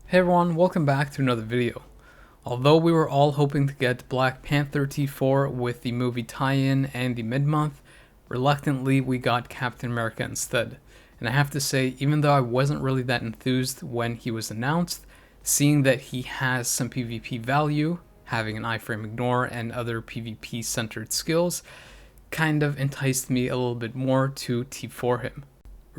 Hey everyone, welcome back to another video. Although we were all hoping to get Black Panther T4 with the movie tie-in and the mid-month, reluctantly we got Captain America instead. And I have to say, even though I wasn't really that enthused when he was announced, seeing that he has some PvP value, having an iframe ignore and other PvP centered skills, kind of enticed me a little bit more to T4 him.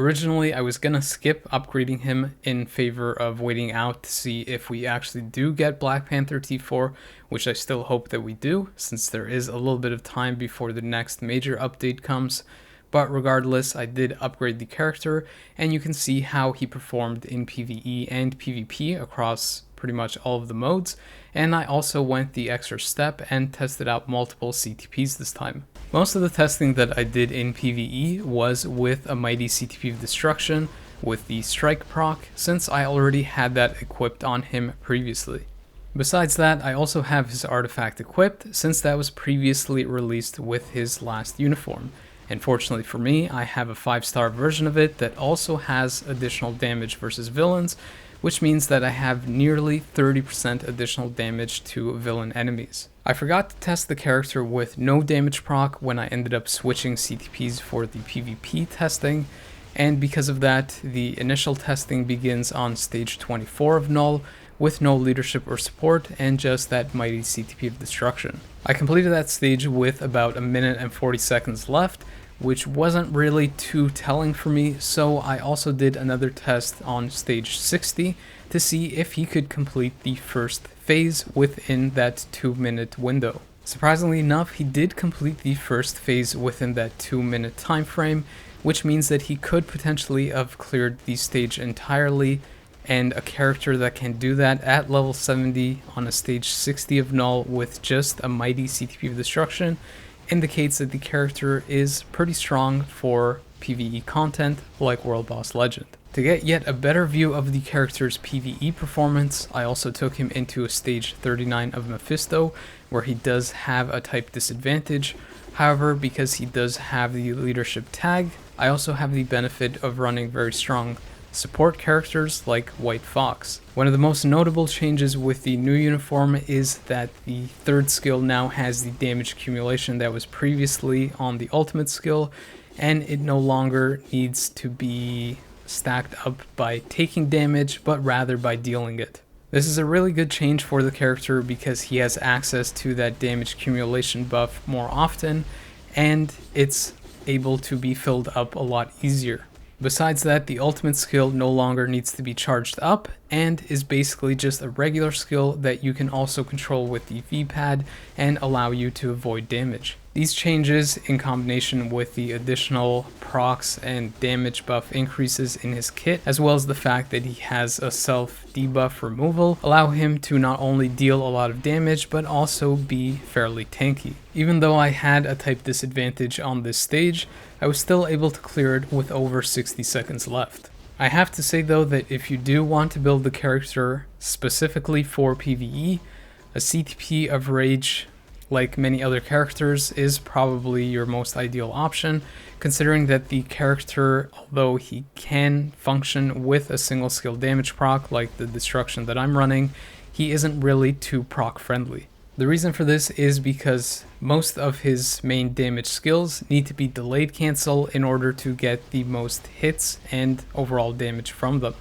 Originally, I was gonna skip upgrading him in favor of waiting out to see if we actually do get Black Panther T4, which I still hope that we do, since there is a little bit of time before the next major update comes. But regardless, I did upgrade the character, and you can see how he performed in PvE and PvP across pretty much all of the modes, and I also went the extra step and tested out multiple CTPs this time. Most of the testing that I did in PvE was with a mighty CTP of destruction with the strike proc, since I already had that equipped on him previously. Besides that, I also have his artifact equipped, since that was previously released with his last uniform. And fortunately for me, I have a 5-star version of it that also has additional damage versus villains, which means that I have nearly 30% additional damage to villain enemies. I forgot to test the character with no damage proc when I ended up switching CTPs for the PvP testing, and because of that, the initial testing begins on stage 24 of Knull, with no leadership or support and just that mighty CTP of destruction. I completed that stage with about a minute and 40 seconds left, which wasn't really too telling for me, so I also did another test on stage 60 to see if he could complete the first phase within that 2-minute window. Surprisingly enough, he did complete the first phase within that 2-minute time frame, which means that he could potentially have cleared the stage entirely, and a character that can do that at level 70 on a stage 60 of Knull with just a mighty CTP of destruction indicates that the character is pretty strong for PvE content like World Boss Legend. To get yet a better view of the character's PvE performance, I also took him into a stage 39 of Mephisto, where he does have a type disadvantage. However, because he does have the leadership tag, I also have the benefit of running very strong support characters like White Fox. One of the most notable changes with the new uniform is that the third skill now has the damage accumulation that was previously on the ultimate skill, and it no longer needs to be stacked up by taking damage, but rather by dealing it. This is a really good change for the character because he has access to that damage accumulation buff more often, and it's able to be filled up a lot easier. Besides that, the ultimate skill no longer needs to be charged up and is basically just a regular skill that you can also control with the V-pad and allow you to avoid damage. These changes, in combination with the additional procs and damage buff increases in his kit, as well as the fact that he has a self-debuff removal, allow him to not only deal a lot of damage, but also be fairly tanky. Even though I had a type disadvantage on this stage, I was still able to clear it with over 60 seconds left. I have to say though that if you do want to build the character specifically for PvE, a CTP of Rage, like many other characters, is probably your most ideal option, considering that the character, although he can function with a single skill damage proc like the destruction that I'm running, he isn't really too proc friendly. The reason for this is because most of his main damage skills need to be delayed cancel in order to get the most hits and overall damage from them.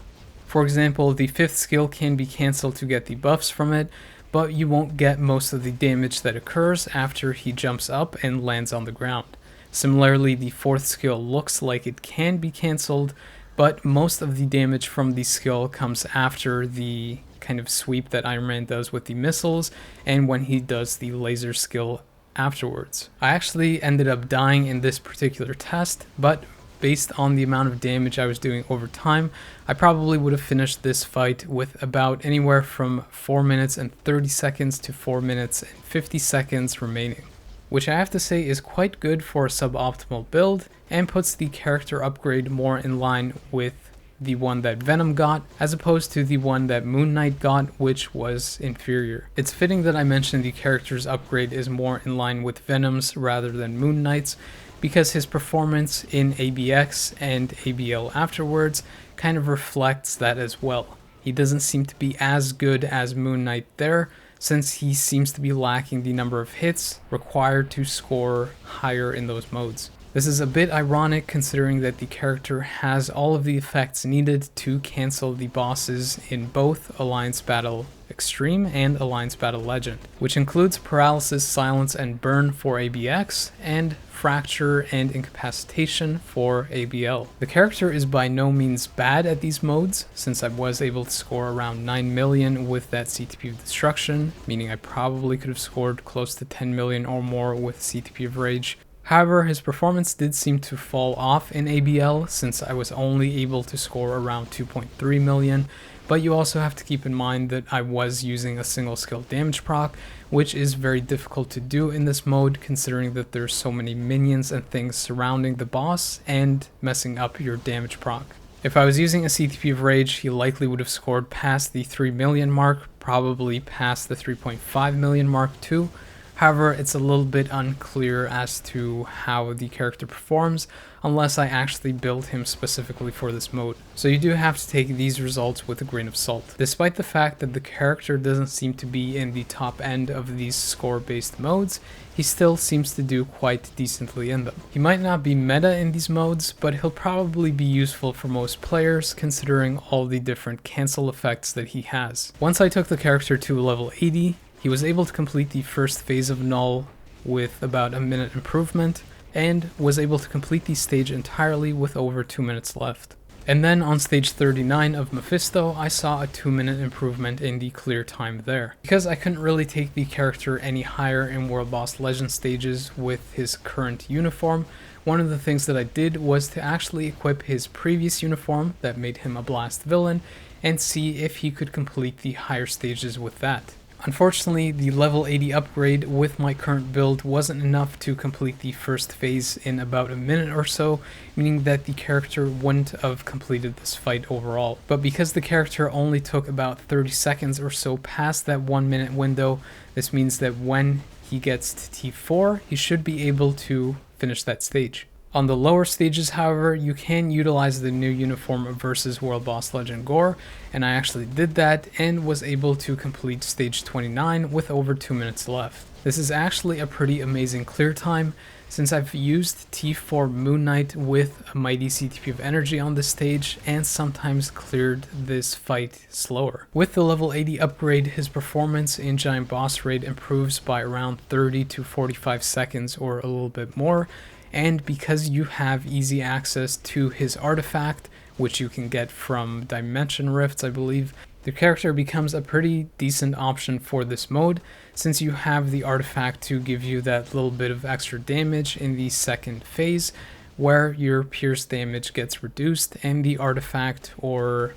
For example, the 5th skill can be cancelled to get the buffs from it, but you won't get most of the damage that occurs after he jumps up and lands on the ground. Similarly, the 4th skill looks like it can be cancelled, but most of the damage from the skill comes after the kind of sweep that Iron Man does with the missiles and when he does the laser skill afterwards. I actually ended up dying in this particular test, but based on the amount of damage I was doing over time, I probably would have finished this fight with about anywhere from 4 minutes and 30 seconds to 4 minutes and 50 seconds remaining, which I have to say is quite good for a suboptimal build and puts the character upgrade more in line with the one that Venom got, as opposed to the one that Moon Knight got, which was inferior. It's fitting that I mentioned the character's upgrade is more in line with Venom's rather than Moon Knight's, because his performance in ABX and ABL afterwards kind of reflects that as well. he doesn't seem to be as good as Moon Knight there, since he seems to be lacking the number of hits required to score higher in those modes. This is a bit ironic considering that the character has all of the effects needed to cancel the bosses in both Alliance Battle Extreme and Alliance Battle Legend, which includes Paralysis, Silence, and Burn for ABX, and Fracture and Incapacitation for ABL. The character is by no means bad at these modes, since I was able to score around 9 million with that CTP of Destruction, meaning I probably could have scored close to 10 million or more with CTP of Rage. However, his performance did seem to fall off in ABL, since I was only able to score around 2.3 million, but you also have to keep in mind that I was using a single skill damage proc, which is very difficult to do in this mode considering that there's so many minions and things surrounding the boss and messing up your damage proc. If I was using a CTP of Rage, he likely would have scored past the 3 million mark, probably past the 3.5 million mark too. However, it's a little bit unclear as to how the character performs unless I actually build him specifically for this mode. So you do have to take these results with a grain of salt. Despite the fact that the character doesn't seem to be in the top end of these score-based modes, he still seems to do quite decently in them. He might not be meta in these modes, but he'll probably be useful for most players considering all the different cancel effects that he has. Once I took the character to level 80, he was able to complete the first phase of Knull with about a minute improvement, and was able to complete the stage entirely with over 2 minutes left. And then on stage 39 of Mephisto, I saw a 2-minute improvement in the clear time there. Because I couldn't really take the character any higher in World Boss Legend stages with his current uniform, one of the things that I did was to actually equip his previous uniform that made him a blast villain, and see if he could complete the higher stages with that. Unfortunately, the level 80 upgrade with my current build wasn't enough to complete the first phase in about a minute or so, meaning that the character wouldn't have completed this fight overall. But because the character only took about 30 seconds or so past that 1 minute window, this means that when he gets to T4, he should be able to finish that stage. On the lower stages, however, you can utilize the new uniform versus World Boss Legend Gorr, and I actually did that and was able to complete stage 29 with over 2 minutes left. This is actually a pretty amazing clear time, since I've used T4 Moon Knight with a mighty CTP of energy on this stage and sometimes cleared this fight slower. With the level 80 upgrade, his performance in Giant Boss Raid improves by around 30 to 45 seconds or a little bit more, and because you have easy access to his artifact, which you can get from Dimension Rifts, I believe, the character becomes a pretty decent option for this mode, since you have the artifact to give you that little bit of extra damage in the second phase, where your pierce damage gets reduced and the artifact or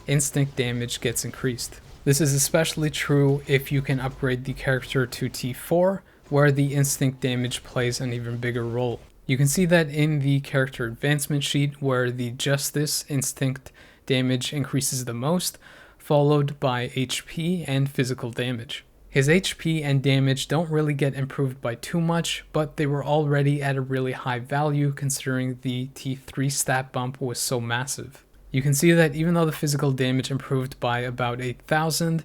instinct damage gets increased. This is especially true if you can upgrade the character to T4, where the instinct damage plays an even bigger role. You can see that in the character advancement sheet, where the Justice instinct damage increases the most, followed by HP and physical damage. His HP and damage don't really get improved by too much, but they were already at a really high value considering the T3 stat bump was so massive. You can see that even though the physical damage improved by about 8,000,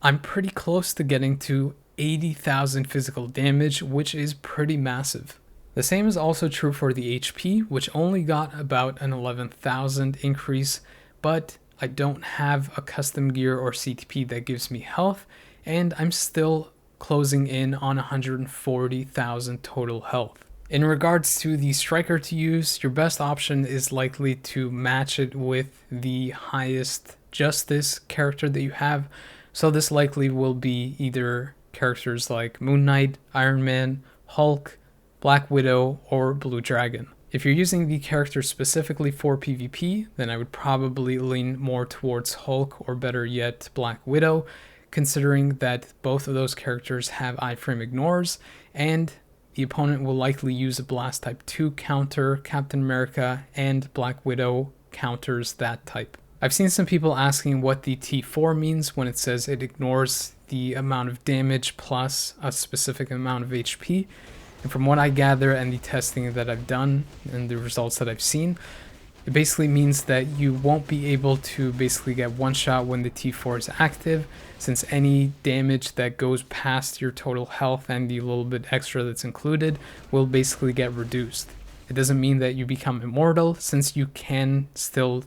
I'm pretty close to getting to 80,000 physical damage, which is pretty massive. The same is also true for the HP, which only got about an 11,000 increase, but I don't have a custom gear or CTP that gives me health, and I'm still closing in on 140,000 total health. In regards to the striker to use, your best option is likely to match it with the highest justice character that you have, so this likely will be either characters like Moon Knight, Iron Man, Hulk, Black Widow, or Blue Dragon. If you're using the character specifically for PvP, then I would probably lean more towards Hulk or better yet Black Widow, considering that both of those characters have iframe ignores, and the opponent will likely use a Blast Type 2 counter, Captain America, and Black Widow counters that type. I've seen some people asking what the T4 means when it says it ignores the amount of damage plus a specific amount of HP. And from what I gather and the testing that I've done and the results that I've seen, It basically means that you won't be able to basically get one shot when the T4 is active, since any damage that goes past your total health and the little bit extra that's included will basically get reduced. It doesn't mean that you become immortal, since you still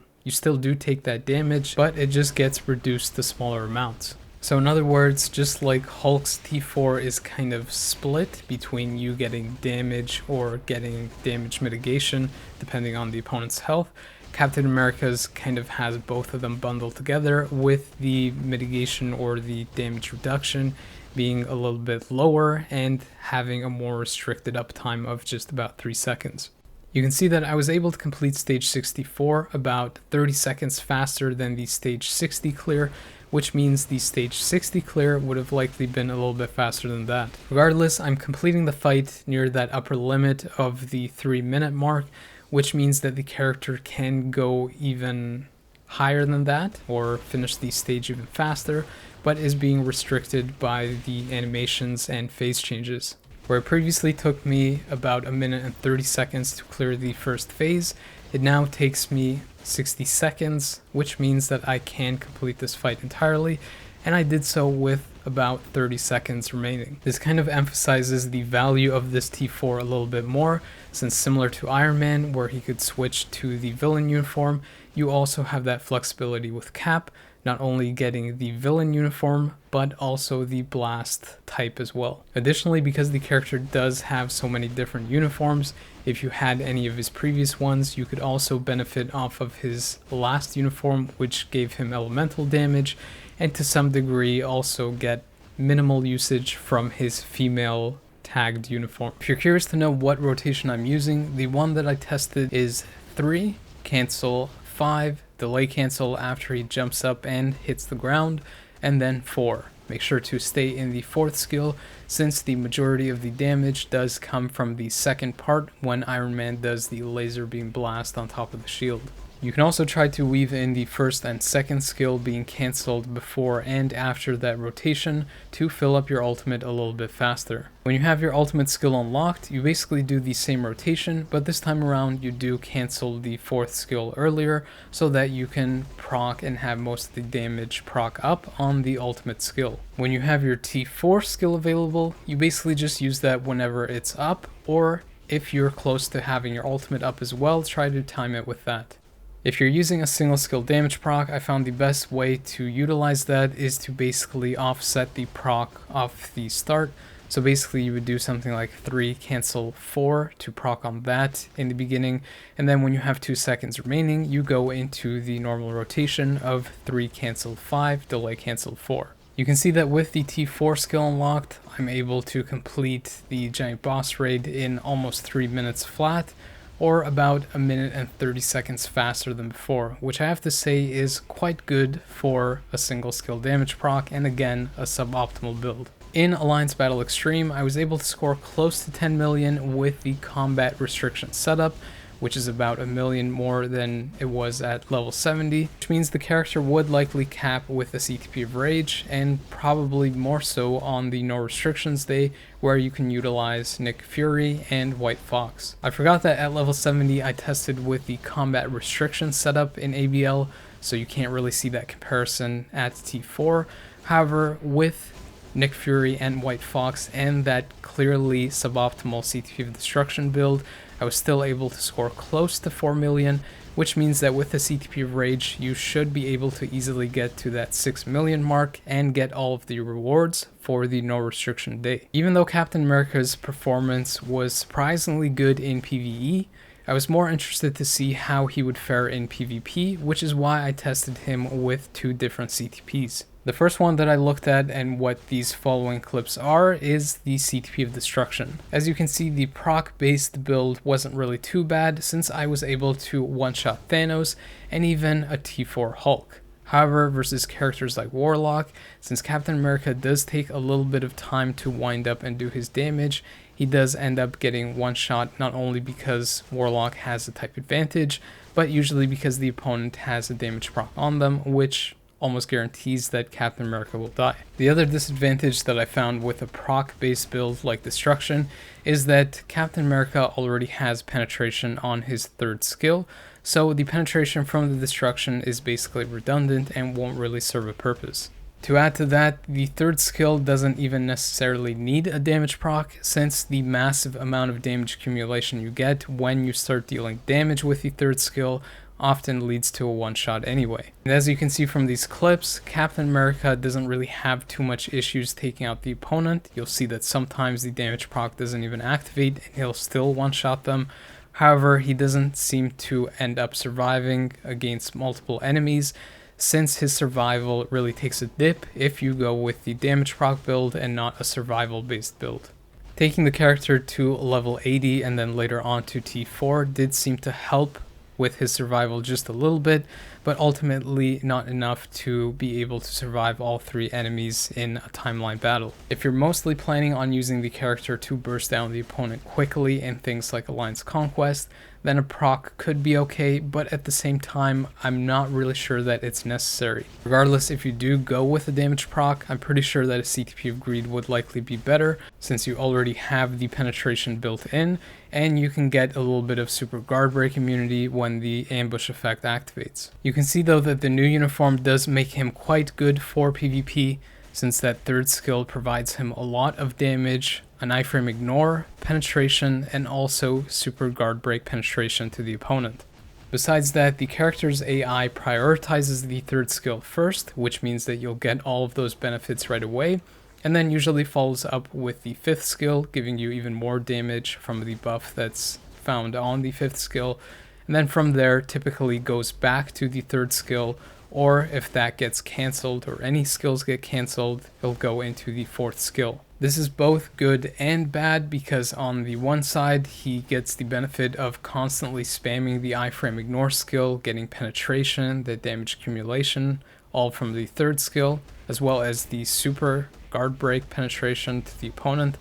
do take that damage, but it just gets reduced to smaller amounts. So in other words, just like Hulk's T4 is kind of split between you getting damage or getting damage mitigation, depending on the opponent's health, Captain America's kind of has both of them bundled together, with the mitigation or the damage reduction being a little bit lower and having a more restricted uptime of just about 3 seconds. You can see that I was able to complete stage 64 about 30 seconds faster than the stage 60 clear, which means the stage 60 clear would have likely been a little bit faster than that. Regardless, I'm completing the fight near that upper limit of the 3-minute mark, which means that the character can go even higher than that or finish the stage even faster, but is being restricted by the animations and phase changes. Where it previously took me about 1 minute and 30 seconds to clear the first phase, it now takes me 60 seconds, which means that I can complete this fight entirely, and I did so with about 30 seconds remaining. This kind of emphasizes the value of this T4 a little bit more, since similar to Iron Man, where he could switch to the villain uniform, you also have that flexibility with Cap, not only getting the villain uniform, but also the blast type as well. Additionally, because the character does have so many different uniforms, if you had any of his previous ones, you could also benefit off of his last uniform, which gave him elemental damage, and to some degree also get minimal usage from his female tagged uniform. If you're curious to know what rotation I'm using, the one that I tested is 3, cancel, 5, delay cancel after he jumps up and hits the ground, and then 4. Make sure to stay in the 4th skill, since the majority of the damage does come from the second part when Iron Man does the laser beam blast on top of the shield. You can also try to weave in the 1st and 2nd skill being cancelled before and after that rotation to fill up your ultimate a little bit faster. When you have your ultimate skill unlocked, you basically do the same rotation, but this time around you do cancel the 4th skill earlier so that you can proc and have most of the damage proc up on the ultimate skill. When you have your T4 skill available, you basically just use that whenever it's up, or if you're close to having your ultimate up as well, try to time it with that. If you're using a single skill damage proc, I found the best way to utilize that is to basically offset the proc off the start. So basically you would do something like 3 cancel 4 to proc on that in the beginning, and then when you have 2 seconds remaining, you go into the normal rotation of 3 cancel 5, delay cancel 4. You can see that with the T4 skill unlocked, I'm able to complete the giant boss raid in almost 3 minutes flat, or about 1 minute and 30 seconds faster than before, which I have to say is quite good for a single skill damage proc, and again, a suboptimal build. In Alliance Battle Extreme, I was able to score close to 10 million with the combat restriction setup, which is about 1 million more than it was at level 70, which means the character would likely cap with a CTP of Rage, and probably more so on the no restrictions day, where you can utilize Nick Fury and White Fox. I forgot that at level 70 I tested with the combat restriction setup in ABL, so you can't really see that comparison at T4. However, with Nick Fury and White Fox and that clearly suboptimal CTP of Destruction build, I was still able to score close to 4 million, which means that with the CTP of Rage, you should be able to easily get to that 6 million mark and get all of the rewards for the no restriction day. Even though Captain America's performance was surprisingly good in PvE, I was more interested to see how he would fare in PvP, which is why I tested him with 2 different CTPs. The first one that I looked at, and what these following clips are, is the CTP of Destruction. As you can see, the proc-based build wasn't really too bad, since I was able to one-shot Thanos and even a T4 Hulk. However, versus characters like Warlock, since Captain America does take a little bit of time to wind up and do his damage, he does end up getting one shot, not only because Warlock has a type advantage, but usually because the opponent has a damage proc on them, which almost guarantees that Captain America will die. The other disadvantage that I found with a proc-based build like Destruction is that Captain America already has penetration on his 3rd skill, so the penetration from the destruction is basically redundant and won't really serve a purpose. To add to that, the third skill doesn't even necessarily need a damage proc, since the massive amount of damage accumulation you get when you start dealing damage with the third skill often leads to a one-shot anyway. And as you can see from these clips, Captain America doesn't really have too much issues taking out the opponent. You'll see that sometimes the damage proc doesn't even activate and he'll still one-shot them. However, he doesn't seem to end up surviving against multiple enemies, since his survival really takes a dip if you go with the damage proc build and not a survival based build. Taking the character to level 80 and then later on to T4 did seem to help with his survival just a little bit, but ultimately not enough to be able to survive all 3 enemies in a timeline battle. If you're mostly planning on using the character to burst down the opponent quickly in things like Alliance Conquest, then a proc could be okay, but at the same time, I'm not really sure that it's necessary. Regardless, if you do go with a damage proc, I'm pretty sure that a CTP of Greed would likely be better, since you already have the penetration built in, and you can get a little bit of super guard break immunity when the ambush effect activates. You can see though that the new uniform does make him quite good for PvP, since that third skill provides him a lot of damage, an iframe ignore, penetration, and also super guard break penetration to the opponent. Besides that, the character's AI prioritizes the third skill first, which means that you'll get all of those benefits right away, and then usually follows up with the fifth skill, giving you even more damage from the buff that's found on the fifth skill, and then from there typically goes back to the third skill, or if that gets cancelled or any skills get cancelled, it'll go into the fourth skill. This is both good and bad, because on the one side he gets the benefit of constantly spamming the iframe ignore skill, getting penetration, the damage accumulation, all from the third skill, as well as the super guard break penetration to the opponent.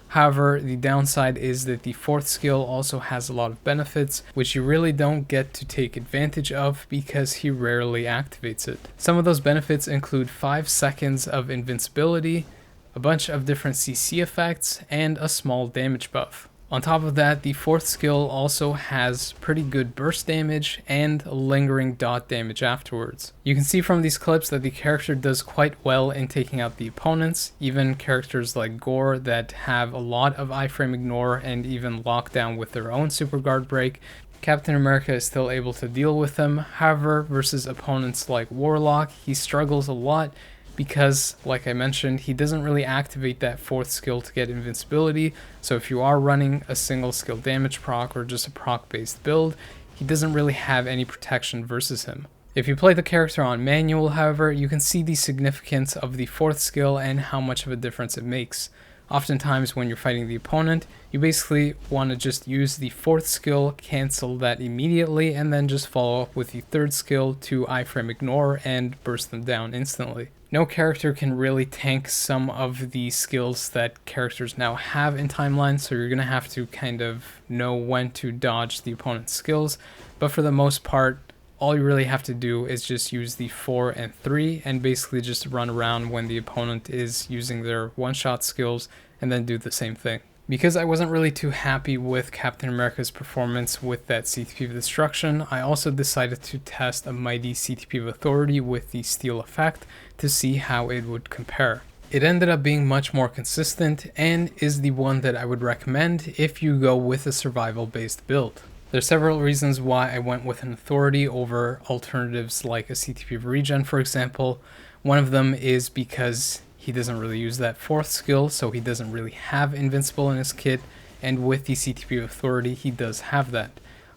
However, the downside is that the fourth skill also has a lot of benefits, which you really don't get to take advantage of because he rarely activates it. Some of those benefits include 5 seconds of invincibility, a bunch of different CC effects, and a small damage buff. On top of that, the fourth skill also has pretty good burst damage and lingering dot damage afterwards. You can see from these clips that the character does quite well in taking out the opponents, even characters like Gorr that have a lot of iframe ignore and even lockdown with their own super guard break. Captain America is still able to deal with them. However, versus opponents like Warlock, he struggles a lot, because, like I mentioned, he doesn't really activate that fourth skill to get invincibility, so if you are running a single skill damage proc or just a proc based build, he doesn't really have any protection versus him. If you play the character on manual, however, you can see the significance of the fourth skill and how much of a difference it makes. Oftentimes when you're fighting the opponent, you basically want to just use the fourth skill, cancel that immediately, and then just follow up with the third skill to iframe ignore and burst them down instantly. No character can really tank some of the skills that characters now have in timeline, so you're going to have to kind of know when to dodge the opponent's skills, but for the most part, all you really have to do is just use the 4 and 3 and basically just run around when the opponent is using their one-shot skills and then do the same thing. Because I wasn't really too happy with Captain America's performance with that CTP of Destruction, I also decided to test a mighty CTP of Authority with the Steel effect to see how it would compare. It ended up being much more consistent and is the one that I would recommend if you go with a survival based build. There's several reasons why I went with an authority over alternatives like a CTP of Regen, for example. One of them is because he doesn't really use that fourth skill, so he doesn't really have Invincible in his kit, and with the CTP of Authority he does have that.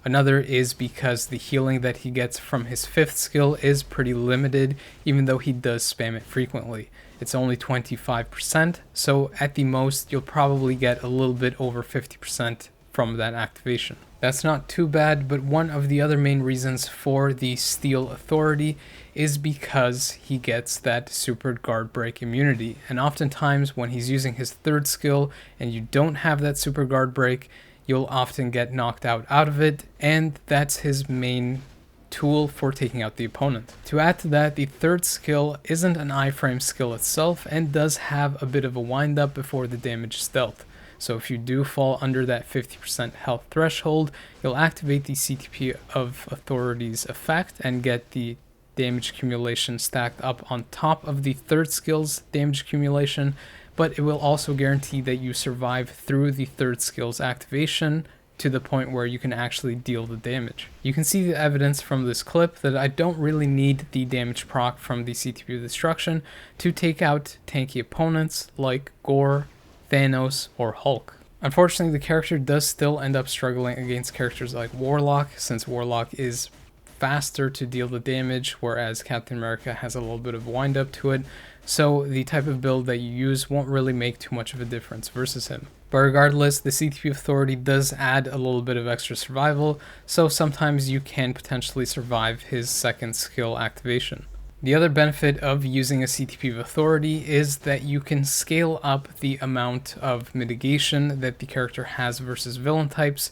Another is because the healing that he gets from his fifth skill is pretty limited, even though he does spam it frequently. It's only 25%, so at the most you'll probably get a little bit over 50% from that activation. That's not too bad, but one of the other main reasons for the Steel Authority is because he gets that super guard break immunity, and oftentimes when he's using his third skill and you don't have that super guard break, you'll often get knocked out of it, and that's his main tool for taking out the opponent. To add to that, the third skill isn't an iframe skill itself and does have a bit of a wind up before the damage is dealt. So if you do fall under that 50% health threshold, you'll activate the CTP of Authority's effect and get the damage accumulation stacked up on top of the third skill's damage accumulation, but it will also guarantee that you survive through the third skill's activation to the point where you can actually deal the damage. You can see the evidence from this clip that I don't really need the damage proc from the CTP of Destruction to take out tanky opponents like Gorr, Thanos, or Hulk. Unfortunately, the character does still end up struggling against characters like Warlock, since Warlock is faster to deal the damage, whereas Captain America has a little bit of wind up to it, so the type of build that you use won't really make too much of a difference versus him. But regardless, the CTP Authority does add a little bit of extra survival, so sometimes you can potentially survive his second skill activation. The other benefit of using a CTP of Authority is that you can scale up the amount of mitigation that the character has versus villain types,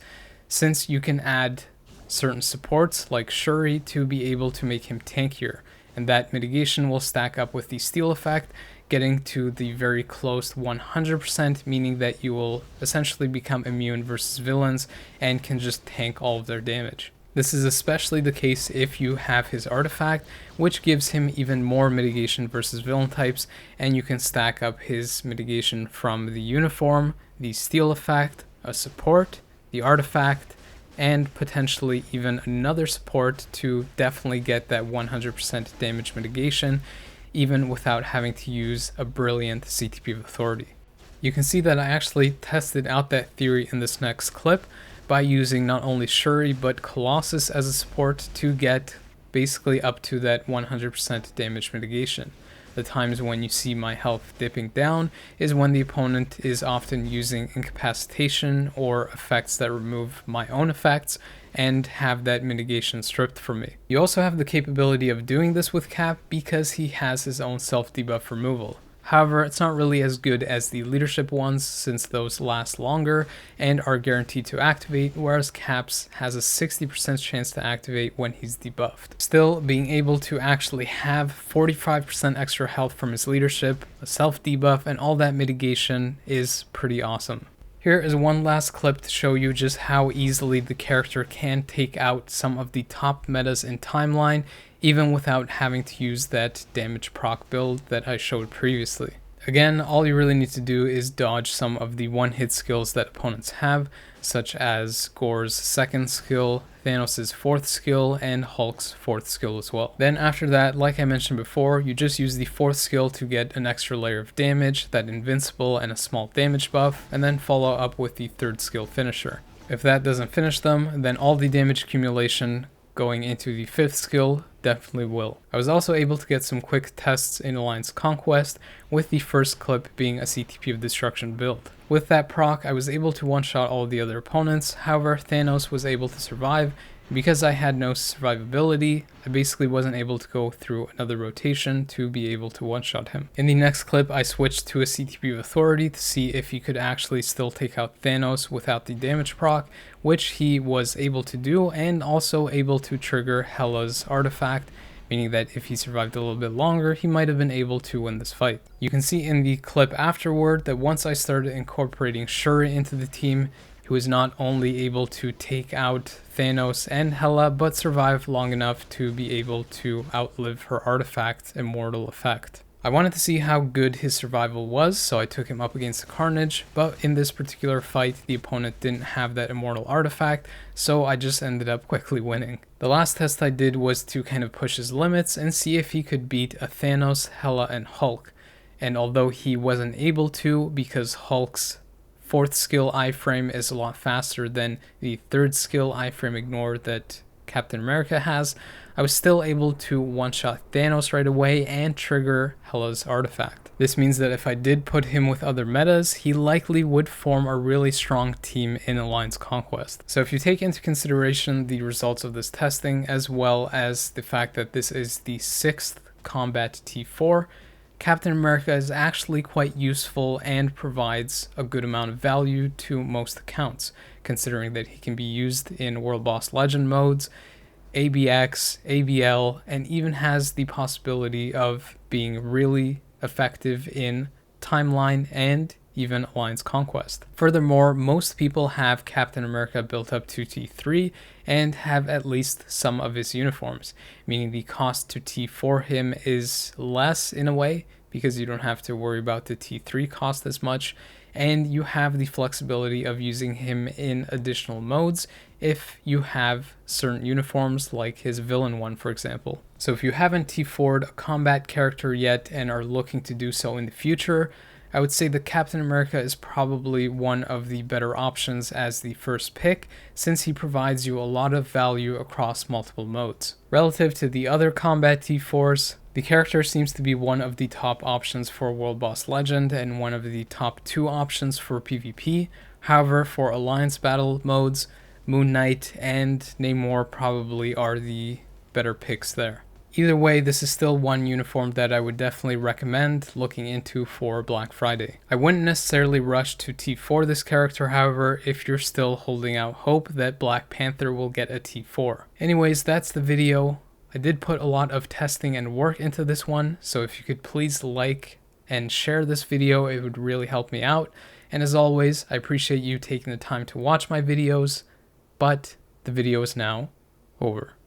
since you can add certain supports like Shuri to be able to make him tankier, and that mitigation will stack up with the steal effect, getting to the very close 100%, meaning that you will essentially become immune versus villains and can just tank all of their damage. This is especially the case if you have his artifact, which gives him even more mitigation versus villain types, and you can stack up his mitigation from the uniform, the steal effect, a support, the artifact, and potentially even another support to definitely get that 100% damage mitigation, even without having to use a brilliant CTP of Authority. You can see that I actually tested out that theory in this next clip by using not only Shuri but Colossus as a support to get basically up to that 100% damage mitigation. The times when you see my health dipping down is when the opponent is often using incapacitation or effects that remove my own effects and have that mitigation stripped from me. You also have the capability of doing this with Cap because he has his own self-debuff removal. However, it's not really as good as the leadership ones, since those last longer and are guaranteed to activate, whereas Cap's has a 60% chance to activate when he's debuffed. Still, being able to actually have 45% extra health from his leadership, a self-debuff, and all that mitigation is pretty awesome. Here is one last clip to show you just how easily the character can take out some of the top metas in Timeline, even without having to use that damage proc build that I showed previously. Again, all you really need to do is dodge some of the one-hit skills that opponents have, such as Gorr's second skill, Thanos' fourth skill, and Hulk's fourth skill as well. Then after that, like I mentioned before, you just use the fourth skill to get an extra layer of damage, that invincible and a small damage buff, and then follow up with the third skill finisher. If that doesn't finish them, then all the damage accumulation going into the fifth skill definitely will. I was also able to get some quick tests in Alliance Conquest, with the first clip being a CTP of Destruction build. With that proc, I was able to one-shot all of the other opponents, however Thanos was able to survive. Because I had no survivability, I basically wasn't able to go through another rotation to be able to one-shot him. In the next clip, I switched to a CTP of Authority to see if he could actually still take out Thanos without the damage proc, which he was able to do, and also able to trigger Hela's artifact, meaning that if he survived a little bit longer, he might have been able to win this fight. You can see in the clip afterward that once I started incorporating Shuri into the team, he was not only able to take out Thanos and Hela, but survive long enough to be able to outlive her artifact's immortal effect. I wanted to see how good his survival was, so I took him up against Carnage, but in this particular fight, the opponent didn't have that immortal artifact, so I just ended up quickly winning. The last test I did was to kind of push his limits and see if he could beat a Thanos, Hela, and Hulk. And although he wasn't able to, because Hulk's fourth skill iframe is a lot faster than the third skill iframe ignore that Captain America has, I was still able to one-shot Thanos right away and trigger Hela's artifact. This means that if I did put him with other metas, he likely would form a really strong team in Alliance Conquest. So if you take into consideration the results of this testing, as well as the fact that this is the 6th combat T4, Captain America is actually quite useful and provides a good amount of value to most accounts, considering that he can be used in World Boss Legend modes, ABX, ABL, and even has the possibility of being really effective in Timeline and even Alliance Conquest. Furthermore, most people have Captain America built up to T3 and have at least some of his uniforms, meaning the cost to T4 him is less in a way because you don't have to worry about the T3 cost as much, and you have the flexibility of using him in additional modes if you have certain uniforms like his villain one, for example. So if you haven't T4'd a combat character yet and are looking to do so in the future, I would say that Captain America is probably one of the better options as the first pick, since he provides you a lot of value across multiple modes. Relative to the other combat T4s, the character seems to be one of the top options for World Boss Legend and one of the top 2 options for PvP. However, for Alliance battle modes, Moon Knight and Namor probably are the better picks there. Either way, this is still one uniform that I would definitely recommend looking into for Black Friday. I wouldn't necessarily rush to T4 this character, however, if you're still holding out hope that Black Panther will get a T4. Anyways, that's the video. I did put a lot of testing and work into this one, so if you could please like and share this video, it would really help me out. And as always, I appreciate you taking the time to watch my videos, but the video is now over.